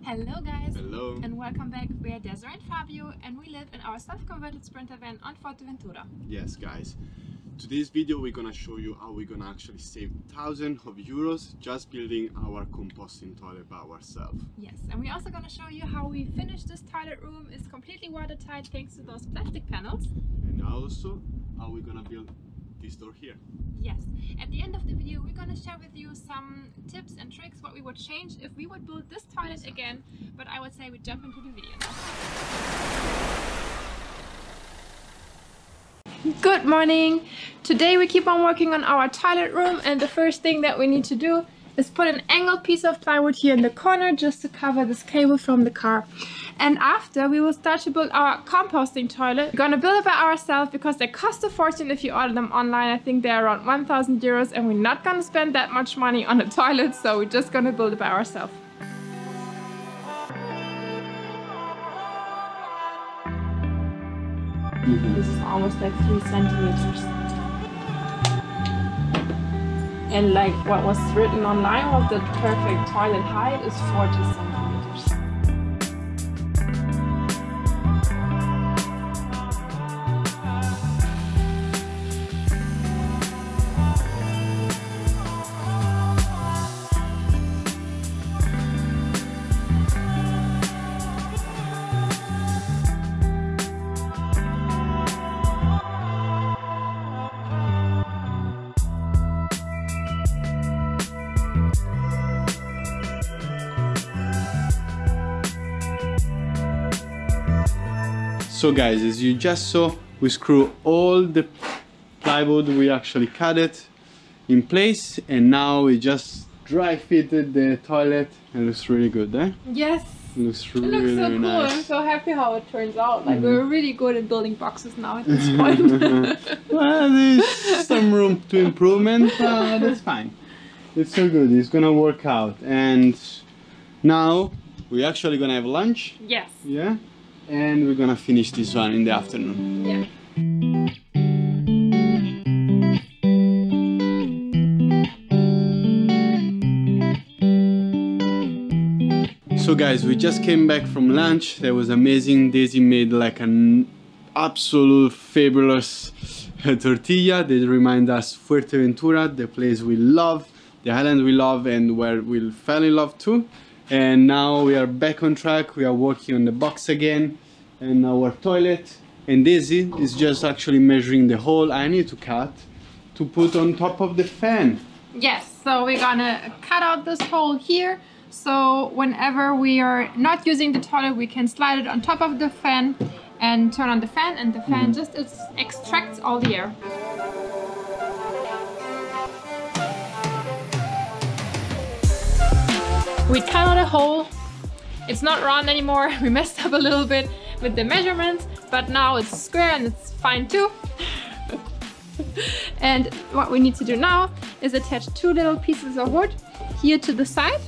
Hello guys! Hello! And welcome back. We are Desiree and Fabio and we live in our self-converted Sprinter van on Fuerteventura. Yes guys, today's video we're gonna show you how we're gonna actually save thousands of euros just building our composting toilet by ourselves. Yes, and we're also gonna show you how we finished this toilet room. It's completely watertight thanks to those plastic panels. And also how we're gonna build this door here. Yes, at the end of the video we're gonna share with you some tips and tricks what we would change if we would build this toilet again, but I would say we jump into the video now. Good morning! Today we keep on working on our toilet room, and the first thing that we need to do is put an angled piece of plywood here in the corner just to cover this cable from the car. And after, we will start to build our composting toilet. We're gonna build it by ourselves because they cost a fortune if you order them online. I think they're around 1,000 euros, and we're not gonna spend that much money on a toilet, so we're just gonna build it by ourselves. This is almost like 3 centimeters. And like what was written online was the perfect toilet height is 40 centimeters. So guys, as you just saw, we screw all the plywood, we actually cut it in place, and now we just dry fitted the toilet. It looks really good, eh? Yes. It looks really, it looks so really cool. nice. I'm so happy how it turns out. Like we're really good at building boxes now at this point. Well, there's some room to improvement, but that's fine. It's so good. It's gonna work out. And now we're actually gonna have lunch. Yes. Yeah. And we're gonna finish this one in the afternoon. Yeah. So guys, we just came back from lunch. That was amazing. Daisy made like an absolute fabulous tortilla that remind us Fuerteventura, the place we love, the island we love, and where we fell in love too. And now we are back on track. We are working on the box again and our toilet. And Daisy is just actually measuring the hole I need to cut to put on top of the fan. Yes, so we're gonna cut out this hole here. So whenever we are not using the toilet, we can slide it on top of the fan and turn on the fan, and the fan just extracts all the air. We cut out a hole. It's not round anymore. We messed up a little bit with the measurements, but now it's square and it's fine too. And what we need to do now is attach 2 little pieces of wood here to the side.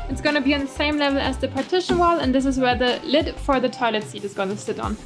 It's gonna be on the same level as the partition wall, and this is where the lid for the toilet seat is gonna sit on.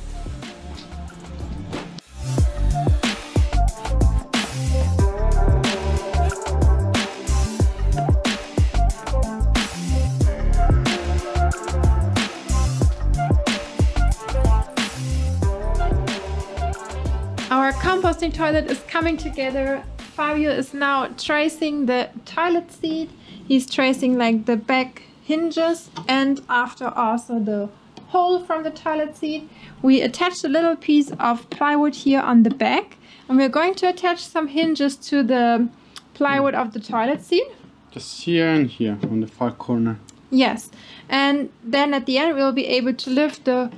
Our composting toilet is coming together. Fabio is now tracing the toilet seat. He's tracing like the back hinges, and after also the hole from the toilet seat. We attached a little piece of plywood here on the back, and we're going to attach some hinges to the plywood of the toilet seat. Just here and here on the far corner. Yes, and then at the end we'll be able to lift the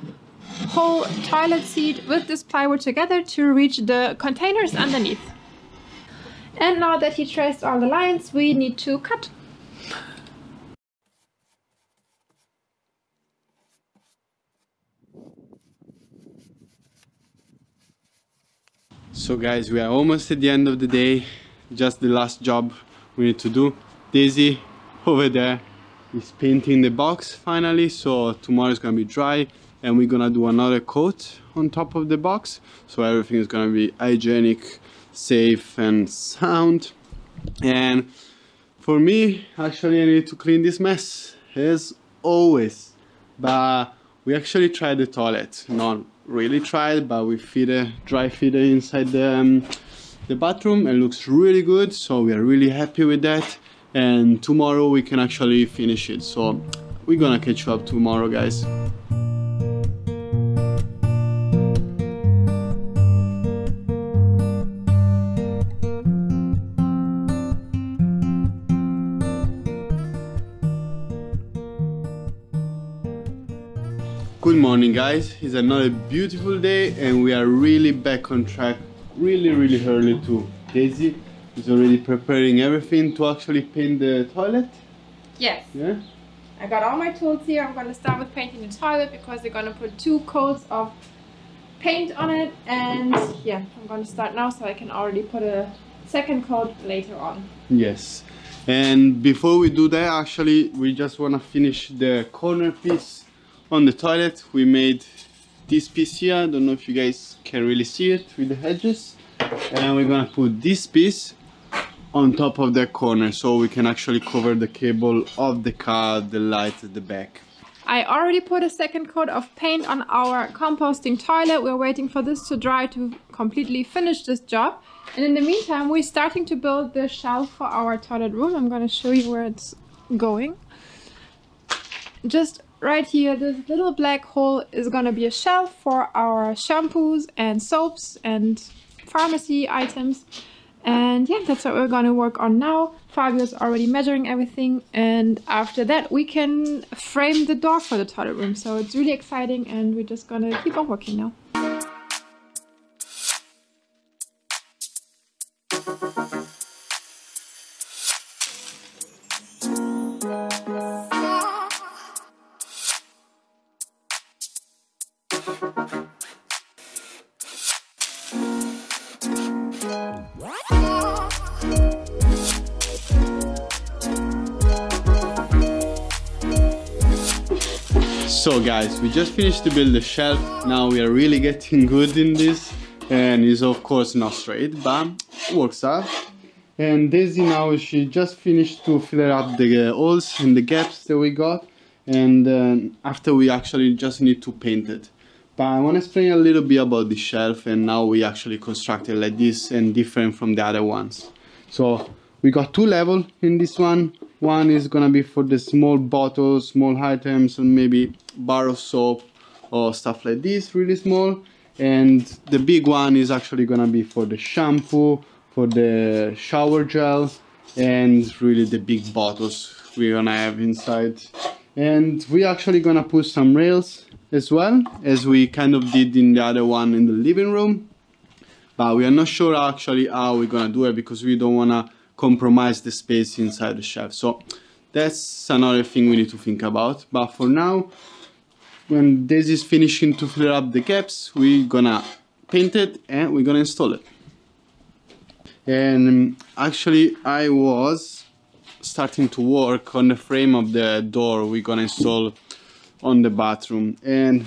whole toilet seat with this plywood together to reach the containers underneath. And now that he traced all the lines, we need to cut. So guys, we are almost at the end of the day. Just the last job we need to do. Daisy over there is painting the box finally, so tomorrow is gonna be dry, and we're gonna do another coat on top of the box, so everything is gonna be hygienic, safe and sound. And for me, actually, I need to clean this mess as always. but we actually tried the toilet. Not really tried, but we feed a dry feeder inside the bathroom. It looks really good, so we are really happy with that. And tomorrow we can actually finish it. So we're gonna catch you up tomorrow, guys. Good morning, guys. It's another beautiful day and we are really back on track really early too. Daisy is already preparing everything to actually paint the toilet. Yes. Yeah? I got all my tools here. I'm going to start with painting the toilet because they're going to put 2 coats of paint on it, and yeah, I'm going to start now so I can already put a second coat later on. Yes. And before we do that, actually we just want to finish the corner piece on the toilet. We made this piece here. I don't know if you guys can really see it with the edges, and we're gonna put this piece on top of that corner so we can actually cover the cable of the car, the light at the back. I already put a second coat of paint on our composting toilet. We're waiting for this to dry to completely finish this job, and in the meantime we're starting to build the shelf for our toilet room. I'm going to show you where it's going. Just right here, this little black hole is gonna be a shelf for our shampoos and soaps and pharmacy items. And yeah, that's what we're gonna work on now. Fabio's already measuring everything, and after that we can frame the door for the toilet room. So it's really exciting and we're just gonna keep on working now. So guys, we just finished to build the shelf. Now we are really getting good in this, and it's of course not straight, but it works out. And Daisy now, she just finished to fill up the holes and the gaps that we got, and after we actually just need to paint it. But I want to explain a little bit about the shelf and now we actually constructed like this and different from the other ones. So we got 2 levels in this one. One is gonna be for the small bottles, small items, and maybe bar of soap or stuff like this, really small. And the big one is actually gonna be for the shampoo, for the shower gel, and really the big bottles we're gonna have inside. And we're actually gonna put some rails as well, as we kind of did in the other one in the living room. But we are not sure actually how we're gonna do it because we don't wanna compromise the space inside the shelf. So that's another thing we need to think about. But for now, when this is finishing to fill up the gaps, we're gonna paint it and we're gonna install it. And actually I was starting to work on the frame of the door we're gonna install on the bathroom, and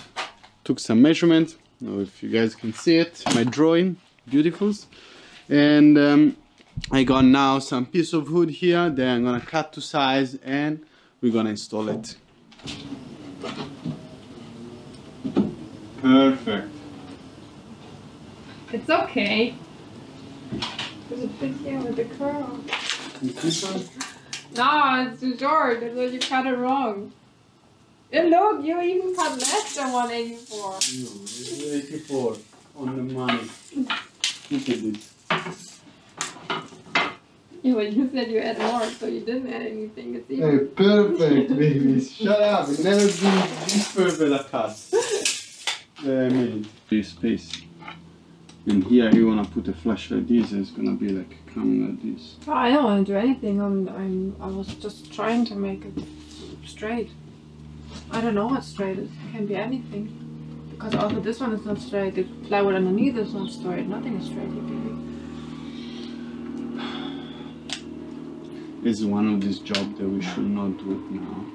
took some measurement. I don't know if you guys can see it, my drawing, beautifuls. And I got now some piece of wood here that I'm gonna cut to size and we're gonna install it. Perfect. It's okay. Does it fit here with the curl? Is this one? No, it's too short. That's why you cut it wrong. And look, you even cut less than 184. No, it's 84 on the money. Look at this. Yeah, but you said you add more, so you didn't add anything. It's even. Hey, perfect, baby. Shut up. It never been this perfect a cut. Made this space. And here you wanna put a flash like this. It's gonna be like coming like this. Oh, I don't want to do anything. I was just trying to make it straight. I don't know what straight is. It can be anything. Because also this one is not straight. The plywood underneath is not straight. Nothing is straight here, baby. It's one of these jobs that we should not do it now.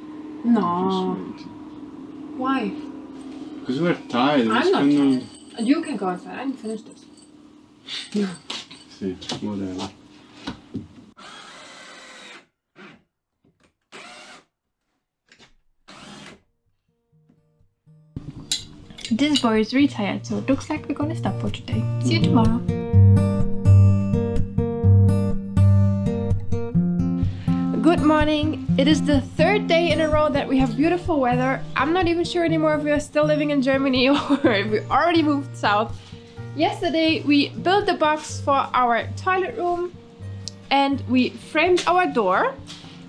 No. Just wait. Why? Because we're tired. I'm not tired. And you can go outside. I didn't finish this. See, whatever. This boy is retired, so it looks like we're gonna stop for today. See you tomorrow. Good morning. It is the third day in a row that we have beautiful weather. I'm not even sure anymore if we are still living in Germany or if we already moved south. Yesterday we built the box for our toilet room and we framed our door.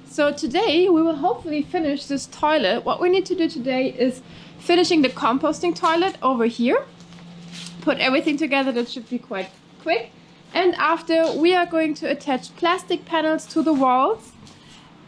So today we will hopefully finish this toilet. What we need to do today is finishing the composting toilet over here. Put everything together, that should be quite quick. And after, we are going to attach plastic panels to the walls.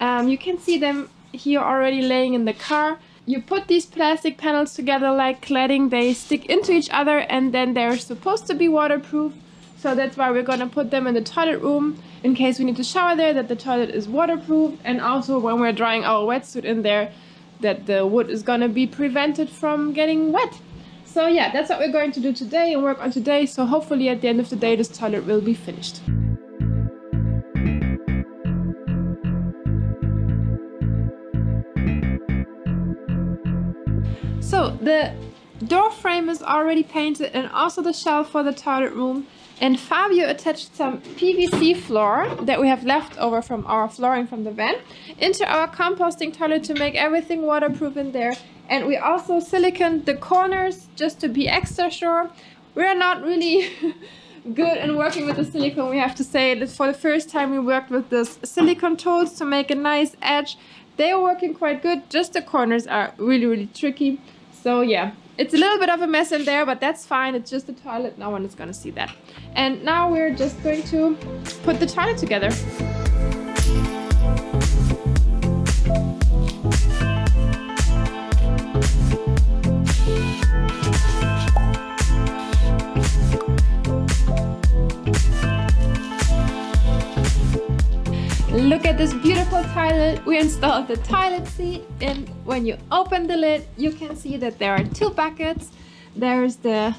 You can see them here already laying in the car. You put these plastic panels together like cladding, they stick into each other and then they're supposed to be waterproof. So that's why we're gonna put them in the toilet room in case we need to shower there, that the toilet is waterproof, and also when we're drying our wetsuit in there, that the wood is gonna be prevented from getting wet. So yeah, that's what we're going to do today and work on today. So hopefully at the end of the day, this toilet will be finished. So the door frame is already painted and also the shelf for the toilet room. And Fabio attached some PVC floor that we have left over from our flooring from the van into our composting toilet to make everything waterproof in there. And we also siliconed the corners just to be extra sure. We're not really good in working with the silicone, we have to say. That for the first time we worked with this silicone tools to make a nice edge. They are working quite good, just the corners are really tricky. So yeah, it's a little bit of a mess in there, but that's fine. It's just the toilet, no one is gonna see that. And now we're just going to put the toilet together. Look at this beautiful toilet. We installed the toilet seat, and when you open the lid, you can see that there are two buckets. There's the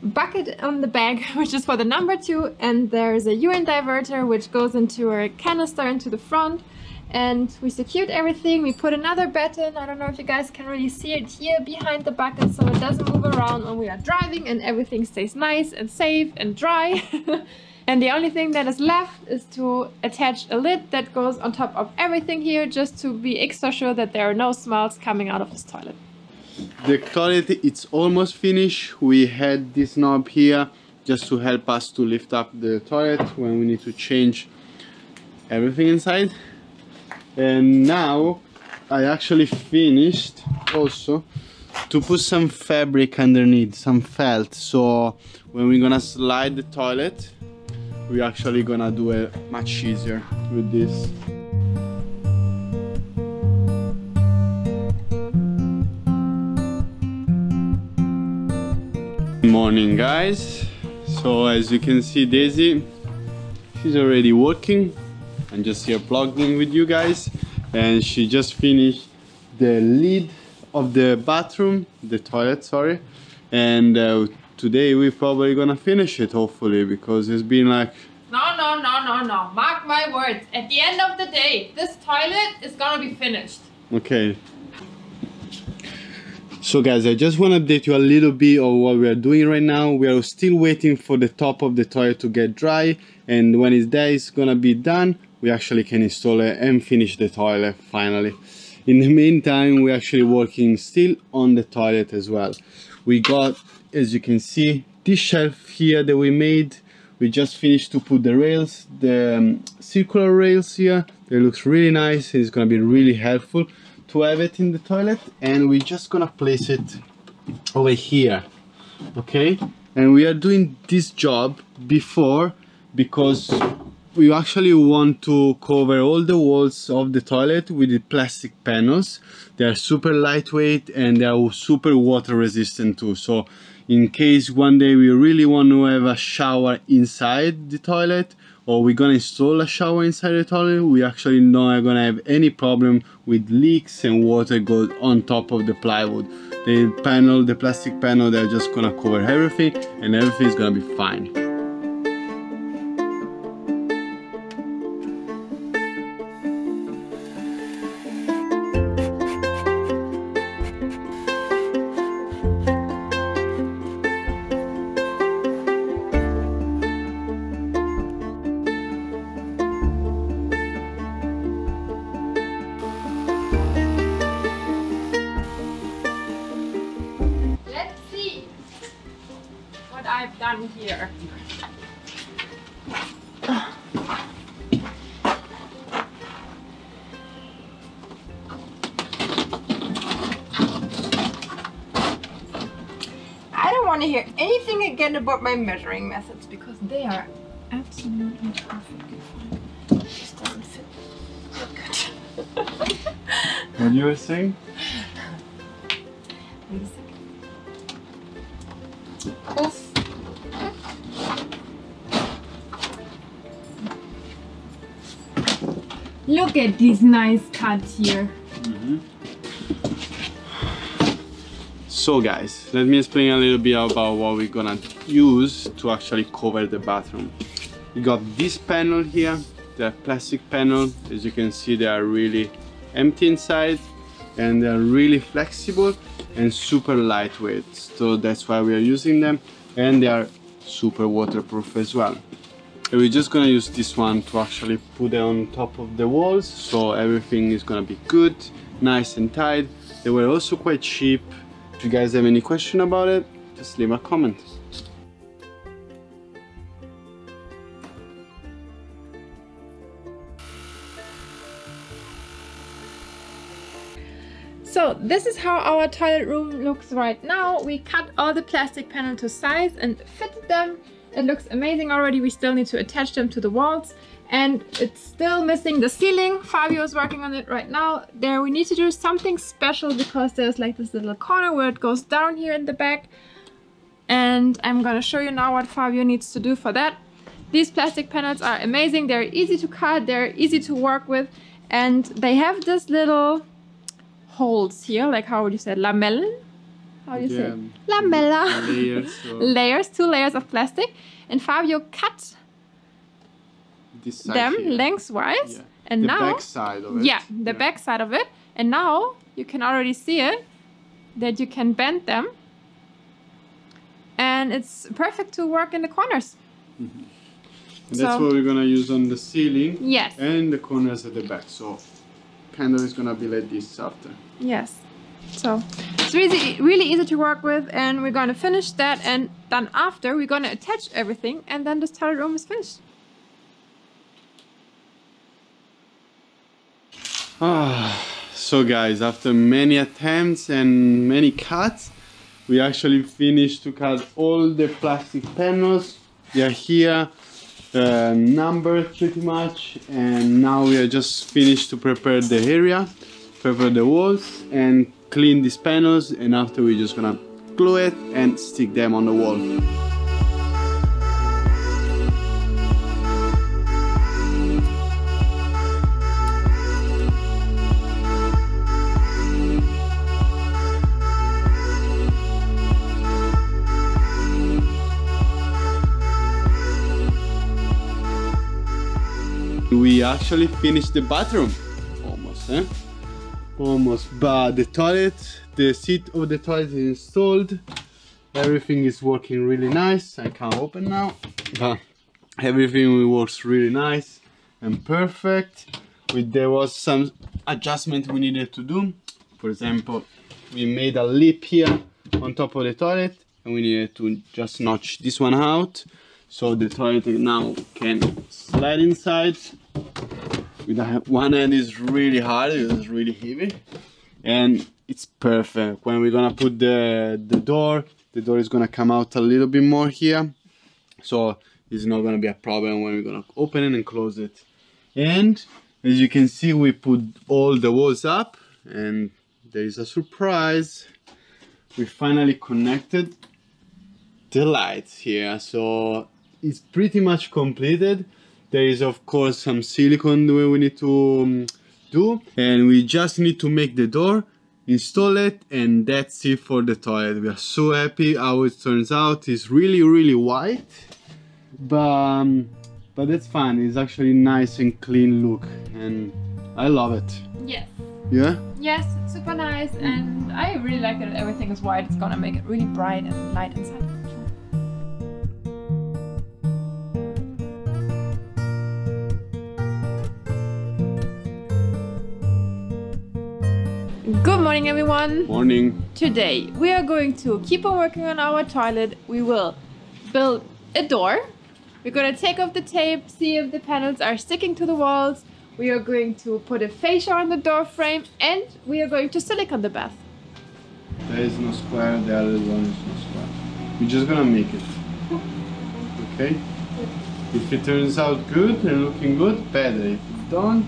bucket on the back, which is for the number 2, and there's a urine diverter, which goes into a canister into the front. And we secured everything. We put another batten. I don't know if you guys can really see it here behind the bucket, so it doesn't move around when we are driving, and everything stays nice and safe and dry. And the only thing that is left is to attach a lid that goes on top of everything here, just to be extra sure that there are no smells coming out of this toilet. The toilet, it's almost finished. We had this knob here just to help us to lift up the toilet when we need to change everything inside. And now I actually finished also to put some fabric underneath, some felt, so when we're gonna slide the toilet, we're actually gonna do it much easier with this. Morning guys. So as you can see, Daisy, she's already working. I'm just here vlogging with you guys, and she just finished the lid of the bathroom, the toilet, sorry, and today we're probably gonna finish it, hopefully, because it's been like... No. Mark my words. At the end of the day, this toilet is gonna be finished. Okay. So guys, I just want to update you a little bit of what we are doing right now. We are still waiting for the top of the toilet to get dry, and when it's there, it's gonna be done. We actually can install it and finish the toilet finally. In the meantime, we're actually working still on the toilet as well. We got, as you can see, this shelf here that we made. We just finished to put the rails, the circular rails here. They looks really nice. It's gonna be really helpful to have it in the toilet, and we're just gonna place it over here, okay? And we are doing this job before because we actually want to cover all the walls of the toilet with the plastic panels. They are super lightweight and they are super water resistant too. So in case one day we really want to have a shower inside the toilet, or we're gonna install a shower inside the toilet, we actually not gonna have any problem with leaks and water goes on top of the plywood. The panel, the plastic panel, they're just gonna cover everything and everything is gonna be fine. done here. I don't want to hear anything again about my measuring methods because they are absolutely perfectly fine. This doesn't fit so good. What you were saying? Wait a second. Oof. Look at these nice cuts here. So guys, let me explain a little bit about what we're gonna use to actually cover the bathroom. We got this panel here, the plastic panel. As you can see, they are really empty inside and they're really flexible and super lightweight. So that's why we are using them, and they are super waterproof as well. And we're just gonna use this one to actually put it on top of the walls, so everything is gonna be good, nice and tight. They were also quite cheap. If you guys have any question about it, just leave a comment. So this is how our toilet room looks right now. We cut all the plastic panel to size and fitted them. It looks amazing already. We still need to attach them to the walls, and it's still missing the ceiling. Fabio is working on it right now. There we need to do something special because there's like this little corner where it goes down here in the back, and I'm gonna show you now what Fabio needs to do for that. These plastic panels are amazing. They're easy to cut, they're easy to work with, and they have this little holes here, like how would you say, lamellen? How do you say? Lamella. Layers, 2 layers of plastic, and Fabio cut them here lengthwise, and the now back side of it. Yeah, the back side of it, and now you can already see it that you can bend them, and it's perfect to work in the corners. And that's what we're gonna use on the ceiling. Yes. And the corners at the back. So kind of is gonna be like this after. Yes. So it's really easy to work with, and we're gonna finish that, and then after we're gonna attach everything, and then this toilet room is finished. So guys, after many attempts and many cuts, we actually finished to cut all the plastic panels. They are here, numbered pretty much, and now we are just finished to prepare the area, prepare the walls, and clean these panels, and after we're just gonna glue it and stick them on the wall. We actually finished the bathroom, almost, eh? Almost, but the toilet, the seat of the toilet is installed. Everything is working really nice. I can't open now, but everything works really nice and perfect. There was some adjustment we needed to do. For example, we made a lip here on top of the toilet, and we needed to just notch this one out, so the toilet now can slide inside. With one hand is really hard, it's really heavy, and it's perfect. When we're gonna put the door is gonna come out a little bit more here, so it's not gonna be a problem when we're gonna open it and close it. And as you can see, we put all the walls up, and there is a surprise. We finally connected the lights here, so it's pretty much completed. There is of course some silicone we need to do, and we just need to make the door, install it, and that's it for the toilet. We are so happy how it turns out. It's really white, but that's fine. It's actually nice and clean look, and I love it. Yes. Yeah? Yes, it's super nice, and I really like that everything is white. It's gonna make it really bright and light inside. Good morning, everyone. Morning. Today we are going to keep on working on our toilet. We will build a door. We're gonna take off the tape, see if the panels are sticking to the walls. We are going to put a fascia on the door frame, and we are going to silicone the bath. There is no square, the other one is no square. We're just gonna make it. Okay? If it turns out good and looking good, better. If it don't,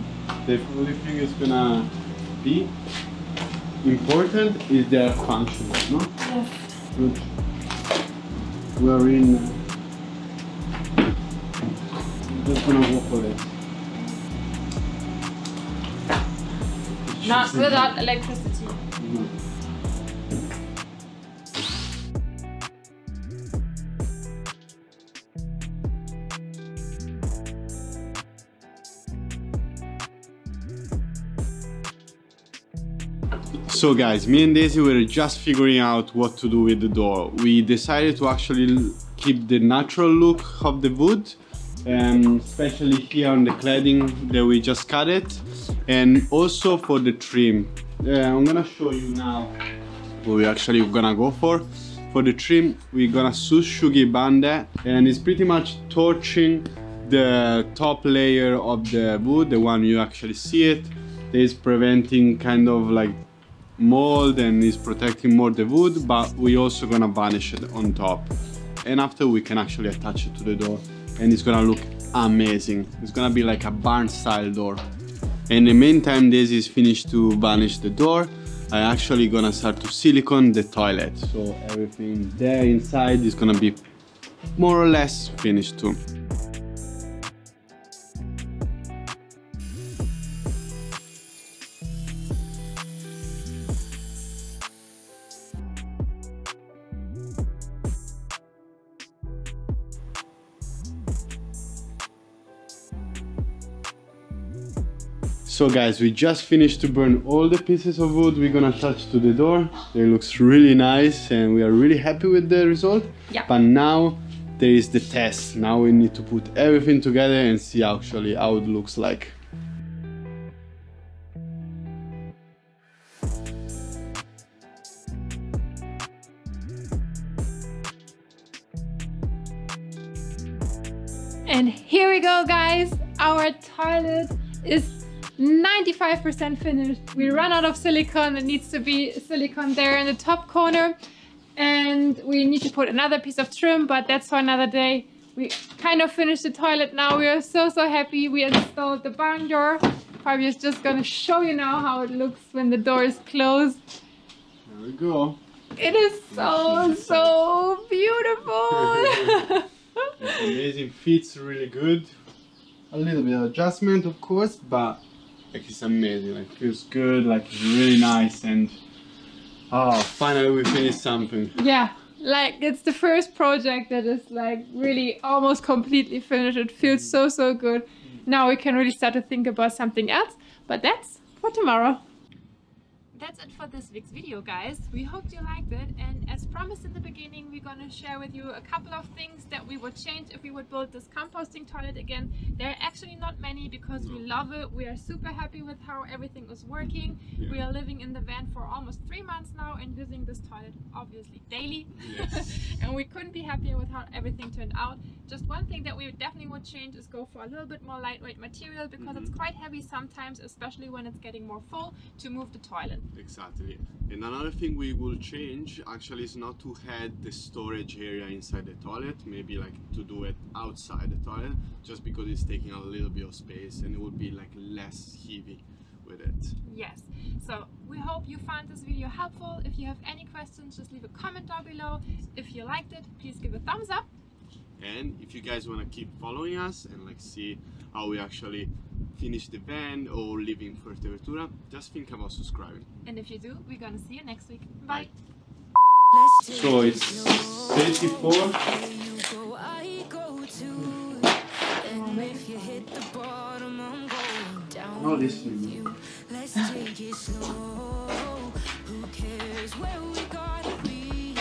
the only thing is gonna be important is they are functional, no? Yes. Good. We're in. Just gonna go for it. Not without electricity. No. So guys, me and Daisy were just figuring out what to do with the door. We decided to actually keep the natural look of the wood, especially here on the cladding that we just cut it, and also for the trim. I'm gonna show you now what we're actually gonna go for. For the trim, we're gonna sushugi bande, and it's pretty much torching the top layer of the wood, the one you actually see it. It's preventing kind of like mold and is protecting more the wood, but we also gonna varnish it on top, and after we can actually attach it to the door, and it's gonna look amazing. It's gonna be like a barn style door. In the meantime, Daisy is finished to varnish the door. I actually gonna start to silicone the toilet, so everything there inside is gonna be more or less finished too. So guys, we just finished to burn all the pieces of wood we're gonna attach to the door. It looks really nice and we are really happy with the result. Yeah. But now there is the test. Now we need to put everything together and see actually how it looks like. And here we go, guys. Our toilet is 95% finished. We ran out of silicone. It needs to be silicone there in the top corner, and we need to put another piece of trim, but that's for another day. We kind of finished the toilet now. We are so happy. We installed the barn door. Fabio is just gonna show you now how it looks when the door is closed. There we go. It is so beautiful. It's amazing, fits really good. A little bit of adjustment of course, but like it's amazing, like feels good, like it's really nice, and oh, finally we finished something. Yeah, like it's the first project that is like really almost completely finished. It feels so good. Now we can really start to think about something else, but that's for tomorrow. That's it for this week's video, guys. We hope you liked it, and as promised in the beginning, we're gonna share with you a couple of things that we would change if we would build this composting toilet again. There are actually not many because we love it. We are super happy with how everything is working. Yeah. We are living in the van for almost 3 months now and using this toilet obviously daily. Yes. And we couldn't be happier with how everything turned out. Just one thing that we definitely would change is go for a little bit more lightweight material, because it's quite heavy sometimes, especially when it's getting more full, to move the toilet. Exactly. And another thing we will change actually is not to add the storage area inside the toilet, maybe like to do it outside the toilet, just because it's taking a little bit of space and it would be like less heavy with it. Yes, so we hope you found this video helpful. If you have any questions, just leave a comment down below. If you liked it, please give a thumbs up. And if you guys want to keep following us and like see how we actually finish the van or live in Fuerteventura, just think about subscribing. And if you do, we're gonna see you next week. Bye. So it's 34. Not listening. Let's take it slow. Who cares where we gotta be?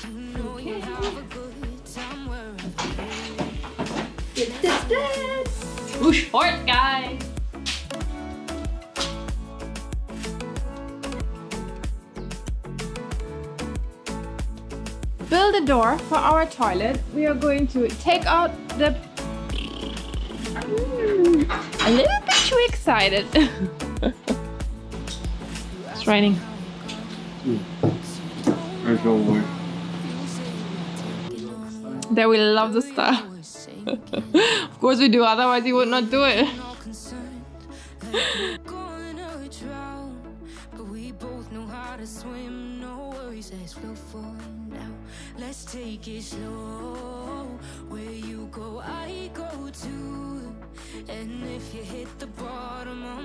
You know you have a good time wherever you are. Too short, guys. build a door for our toilet, we are going to take out the... a little bit too excited. It's raining. There's no way. There we love the style. Of course we do, otherwise you would not do it. Let's take it slow. Where you go, I go too. And if you hit the bottom,